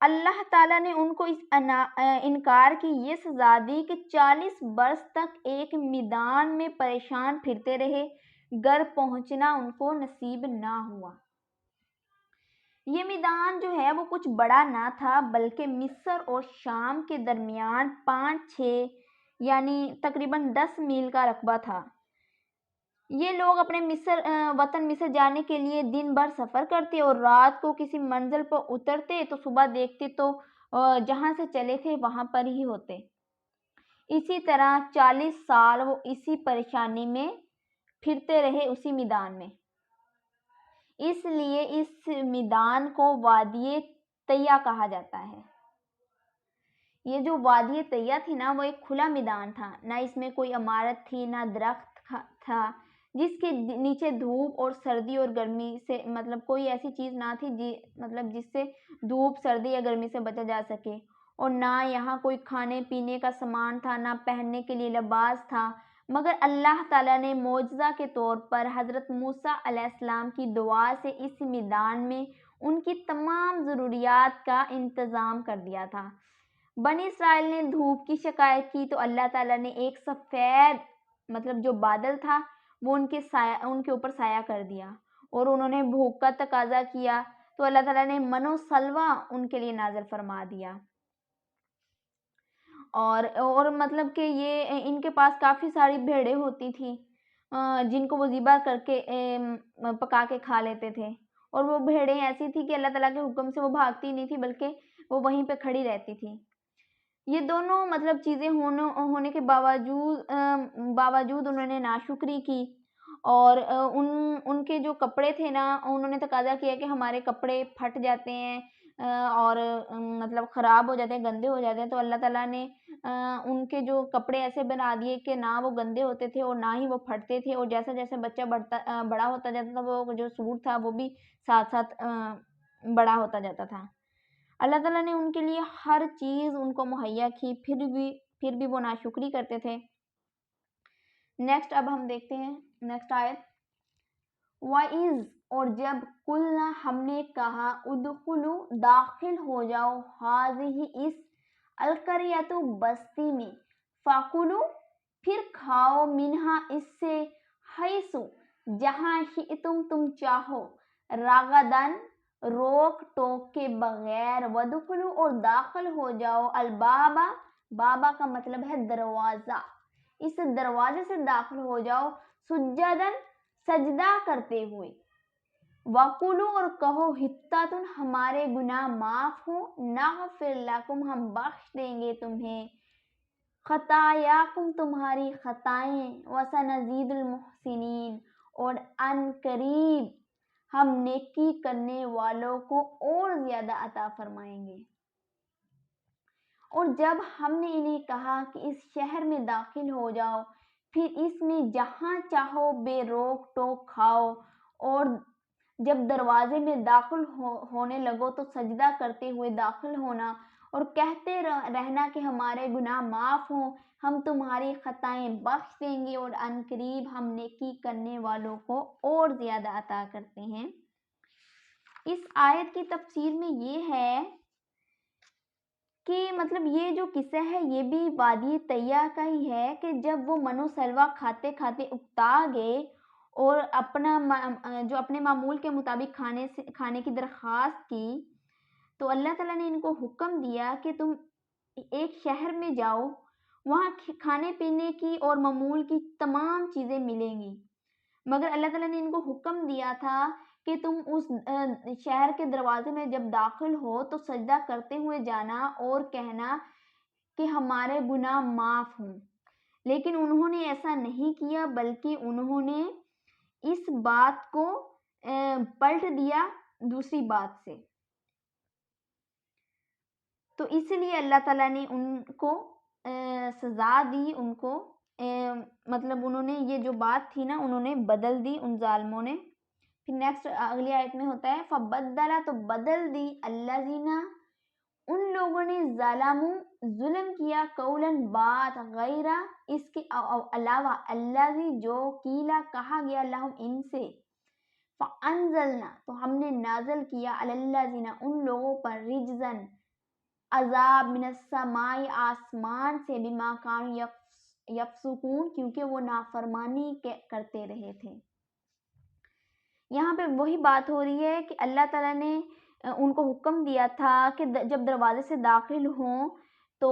اللہ تعالیٰ نے ان کو اس انکار کی یہ سزا دی کہ 40 برس تک ایک میدان میں پریشان پھرتے رہے، گھر پہنچنا ان کو نصیب نہ ہوا۔ یہ میدان جو ہے وہ کچھ بڑا نہ تھا، بلکہ مصر اور شام کے درمیان 5-6 یعنی تقریباً 10 میل کا رقبہ تھا۔ یہ لوگ اپنے وطن مصر جانے کے لیے دن بھر سفر کرتے اور رات کو کسی منزل پر اترتے تو صبح دیکھتے تو جہاں سے چلے تھے وہاں پر ہی ہوتے۔ اسی طرح 40 سال وہ اسی پریشانی میں پھرتے رہے، اسی میدان میں۔ اس لیے اس میدان کو وادی طیہ کہا جاتا ہے۔ یہ جو وادی طیہ تھی نا، وہ ایک کھلا میدان تھا، نہ اس میں کوئی عمارت تھی، نہ درخت تھا، جس کے نیچے دھوپ اور سردی اور گرمی سے مطلب کوئی ایسی چیز نہ تھی جس سے دھوپ، سردی یا گرمی سے بچا جا سکے، اور نہ یہاں کوئی کھانے پینے کا سامان تھا، نہ پہننے کے لیے لباس تھا، مگر اللہ تعالیٰ نے معجزہ کے طور پر حضرت موسیٰ علیہ السلام کی دعا سے اس میدان میں ان کی تمام ضروریات کا انتظام کر دیا تھا۔ بنی اسرائیل نے دھوپ کی شکایت کی تو اللہ تعالیٰ نے ایک سفید جو بادل تھا وہ ان کے اوپر سایہ کر دیا، اور انہوں نے بھوک کا تقاضا کیا تو اللہ تعالیٰ نے من و سلوہ ان کے لیے نازل فرما دیا۔ اور کہ یہ ان کے پاس کافی ساری بھیڑیں ہوتی تھیں جن کو وہ ذبح کر کے پکا کے کھا لیتے تھے، اور وہ بھیڑیں ایسی تھی کہ اللہ تعالیٰ کے حکم سے وہ بھاگتی نہیں تھی بلکہ وہ وہیں پہ کھڑی رہتی تھی۔ یہ دونوں چیزیں ہونے کے باوجود انہوں نے ناشکری کی، اور ان کے جو کپڑے تھے نا، انہوں نے تقاضا کیا کہ ہمارے کپڑے پھٹ جاتے ہیں اور خراب ہو جاتے ہیں، گندے ہو جاتے ہیں، تو اللہ تعالیٰ نے ان کے جو کپڑے ایسے بنا دیے کہ نہ وہ گندے ہوتے تھے اور نہ ہی وہ پھٹتے تھے، اور جیسا جیسا بچہ بڑا ہوتا جاتا تھا وہ جو سوٹ تھا وہ بھی ساتھ ساتھ بڑا ہوتا جاتا تھا۔ اللہ تعالیٰ نے ان کے لیے ہر چیز ان کو مہیا کی، پھر بھی وہ ناشکری کرتے تھے۔ نیکسٹ اب ہم دیکھتے ہیں نیکسٹ آیت۔ وَإِذْ اور جب قُلْنَا ہم نے کہا ادخلوا داخل ہو جاؤ هذه اس القریۃ بستی میں، فَكُلُوا پھر کھاؤ منہا اس سے، حیث جہاں شئتم تم چاہو، رغداً روک ٹوک کے بغیر، وَدُخُلُوا اور داخل ہو جاؤ البابا، بابا کا مطلب ہے دروازہ، اس دروازے سے داخل ہو جاؤ، سجداً سجدہ کرتے ہوئے، وَقُولُوا اور کہو حِطَّةٌ ہمارے گناہ معاف ہو، نغفر لکم ہم بخش دیں گے تمہیں، خطایاکم تمہاری خطائیں، وَسَنَزِيدُ الْمُحْسِنِينَ اور ان قریب ہم نیکی کرنے والوں کو اور زیادہ عطا فرمائیں گے۔ اور جب ہم نے انہیں کہا کہ اس شہر میں داخل ہو جاؤ، پھر اس میں جہاں چاہو بے روک ٹوک کھاؤ، اور جب دروازے میں داخل ہونے لگو تو سجدہ کرتے ہوئے داخل ہونا، اور کہتے رہنا کہ ہمارے گناہ معاف ہوں، ہم تمہاری خطائیں بخش دیں گے، اور ان قریب ہم نیکی کرنے والوں کو اور زیادہ عطا کرتے ہیں۔ اس آیت کی تفسیر میں یہ ہے کہ یہ جو قصہ ہے یہ بھی وادی طیہ کا ہی ہے کہ جب وہ من و سلوہ کھاتے کھاتے اکتا گئے اور اپنے معمول کے مطابق کھانے کی درخواست کی، تو اللہ تعالیٰ نے ان کو حکم دیا کہ تم ایک شہر میں جاؤ، وہاں کھانے پینے کی اور معمول کی تمام چیزیں ملیں گی، مگر اللہ تعالیٰ نے ان کو حکم دیا تھا کہ تم اس شہر کے دروازے میں جب داخل ہو تو سجدہ کرتے ہوئے جانا اور کہنا کہ ہمارے گناہ معاف ہوں، لیکن انہوں نے ایسا نہیں کیا، بلکہ انہوں نے اس بات کو پلٹ دیا دوسری بات سے، تو اس لیے اللہ تعالیٰ نے ان کو سزا دی، ان کو انہوں نے یہ جو بات تھی نا انہوں نے بدل دی ان ظالموں نے۔ پھر نیکسٹ اگلی آیت میں ہوتا ہے فَبَدَّلَ تو بدل دی الَّذِينَ ان لوگوں نے ظالموا ظلم کیا قولاً بات غیرہ اس کے علاوہ الَّذِي جو قیلا کہا گیا لہم ان سے، فَأَنزَلْنَا تو ہم نے نازل کیا عَلَى الَّذِينَ ان لوگوں پر رجزن عذاب من السماء آسمان سے بما کانوا یفسقون کیونکہ وہ نافرمانی کرتے رہے تھے۔ یہاں پہ وہی بات ہو رہی ہے کہ اللہ تعالیٰ نے ان کو حکم دیا تھا کہ جب دروازے سے داخل ہوں تو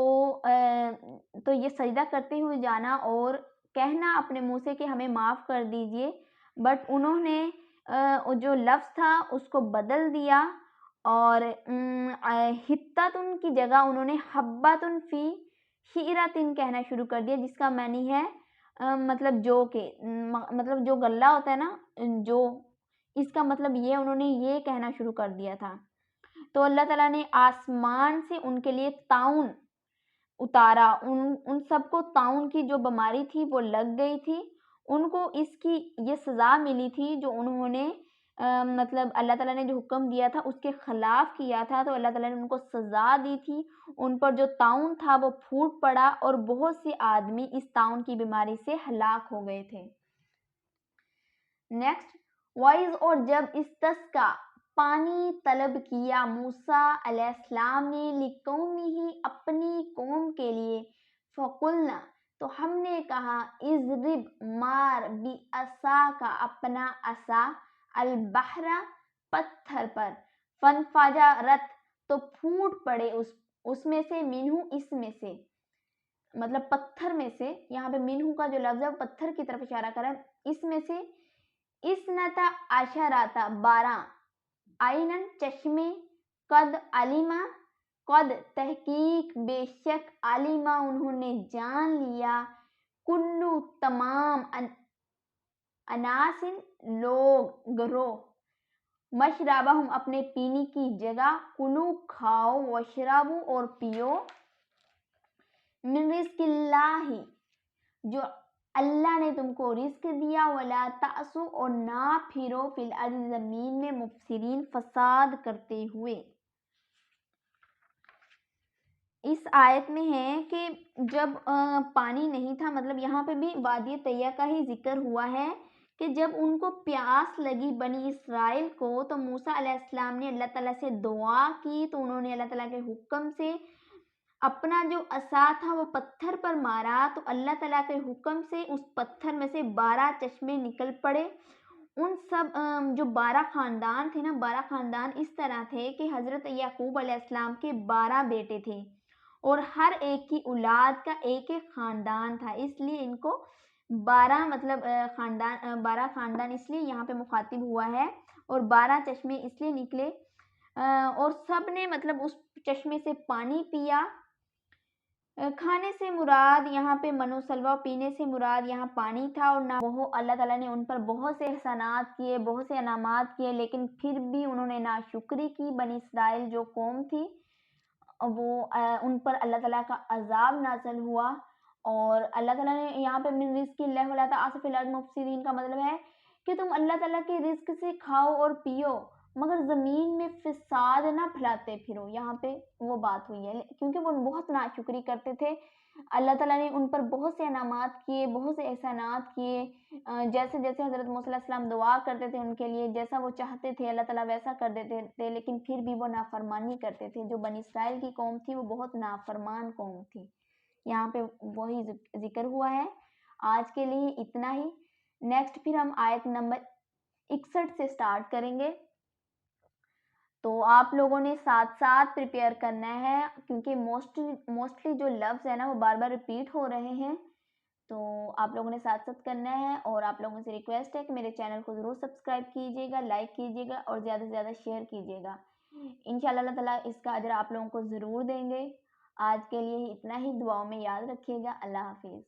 یہ سجدہ کرتے ہوئے جانا اور کہنا اپنے منہ سے کہ ہمیں معاف کر دیجئے، بٹ انہوں نے جو لفظ تھا اس کو بدل دیا اور حتتن کی جگہ انہوں نے حبتن فی شعرتن کہنا شروع کر دیا، جس کا معنی ہے مطلب جو کہ مطلب جو غلہ ہوتا ہے نا، جو اس کا مطلب یہ انہوں نے یہ کہنا شروع کر دیا تھا۔ تو اللہ تعالیٰ نے آسمان سے ان کے لیے طاعون اتارا، ان سب کو طاعون کی جو بیماری تھی وہ لگ گئی تھی، ان کو اس کی یہ سزا ملی تھی جو انہوں نے مطلب اللہ تعالیٰ نے جو حکم دیا تھا اس کے خلاف کیا تھا، تو اللہ تعالیٰ نے ان کو سزا دی تھی۔ ان پر جو طاعون تھا وہ پھوٹ پڑا اور بہت سے آدمی اس طاعون کی بیماری سے ہلاک ہو گئے تھے۔ نیکسٹ، وائز اور جب استسقا پانی طلب کیا موسیٰ علیہ السلام نے لقومہ اپنی قوم کے لیے، فقلنا تو ہم نے کہا اضرب مار بعصاک اپنا عصا البحر پتھر پر، فانفجرت تو پھوٹ پڑے اس میں سے، منہ اس میں سے مطلب پتھر میں سے، یہاں پہ منہ کا جو لفظ ہے پتھر کی طرف اشارہ کر رہا ہے، اس میں سے اسنتا عشرتا 12 عینن چشمے، قد علما قد تحقیق بے شک، علما انہوں نے جان لیا، کلو تمام اناسن لوگ گروہ، مشربہم اپنے پینے کی جگہ، کلو کھاؤ، وشربو اور پیو، من رزق اللہ جو اللہ نے تم کو رزق دیا، ولا تعصوا اور نہ پھرو فی الارض زمین میں، مفسدین فساد کرتے ہوئے۔ اس آیت میں ہے کہ جب پانی نہیں تھا، مطلب یہاں پہ بھی وادی طیہ کا ہی ذکر ہوا ہے کہ جب ان کو پیاس لگی بنی اسرائیل کو تو موسیٰ علیہ السلام نے اللہ تعالیٰ سے دعا کی، تو انہوں نے اللہ تعالیٰ کے حکم سے اپنا جو عصا تھا وہ پتھر پر مارا، تو اللہ تعالیٰ کے حکم سے اس پتھر میں سے 12 چشمے نکل پڑے۔ ان سب جو 12 خاندان تھے نا، 12 خاندان اس طرح تھے کہ حضرت یعقوب علیہ السلام کے 12 بیٹے تھے اور ہر ایک کی اولاد کا ایک ایک خاندان تھا، اس لیے ان کو 12 مطلب خاندان 12 خاندان اس لیے یہاں پہ مخاطب ہوا ہے، اور 12 چشمے اس لیے نکلے اور سب نے مطلب اس چشمے سے پانی پیا۔ کھانے سے مراد یہاں پہ منو سلوا، پینے سے مراد یہاں پانی تھا، اور نہ وہ اللہ تعالیٰ نے ان پر بہت سے احسانات کیے، بہت سے انعامات کیے، لیکن پھر بھی انہوں نے ناشکری کی۔ بنی اسرائیل جو قوم تھی وہ ان پر اللہ تعالیٰ کا عذاب نازل ہوا، اور اللہ تعالیٰ نے یہاں پہ من رزق اللہ ولا تعصوا فی الارض مفسدین کا مطلب ہے کہ تم اللہ تعالیٰ کے رزق سے کھاؤ اور پیو مگر زمین میں فساد نہ پھیلاتے پھرو، یہاں پہ وہ بات ہوئی ہے کیونکہ وہ بہت ناشکری کرتے تھے۔ اللہ تعالیٰ نے ان پر بہت سے انعامات کیے، بہت سے احسانات کیے، جیسے جیسے حضرت موسیٰ علیہ السلام دعا کرتے تھے ان کے لیے، جیسا وہ چاہتے تھے اللہ تعالیٰ ویسا کر دیتے تھے، لیکن پھر بھی وہ نافرمانی کرتے تھے۔ جو بنی اسرائیل کی قوم تھی وہ بہت نافرمان قوم تھی، یہاں پہ وہی ذکر ہوا ہے۔ آج کے لیے اتنا ہی، نیکسٹ پھر ہم آیت نمبر 61 سے سٹارٹ کریں گے، تو آپ لوگوں نے ساتھ ساتھ پریپیئر کرنا ہے کیونکہ موسٹلی جو لفظ ہے نا وہ بار بار ریپیٹ ہو رہے ہیں، تو آپ لوگوں نے ساتھ ساتھ کرنا ہے، اور آپ لوگوں سے ریکویسٹ ہے کہ میرے چینل کو ضرور سبسکرائب کیجیے گا، لائک کیجیے گا اور زیادہ سے زیادہ شیئر کیجیے گا۔ انشاءاللہ اللہ تعالیٰ اس کا اجر آپ لوگوں کو ضرور دیں گے۔ آج کے لیے اتنا ہی، دعاؤں میں یاد رکھیے گا۔ اللہ حافظ۔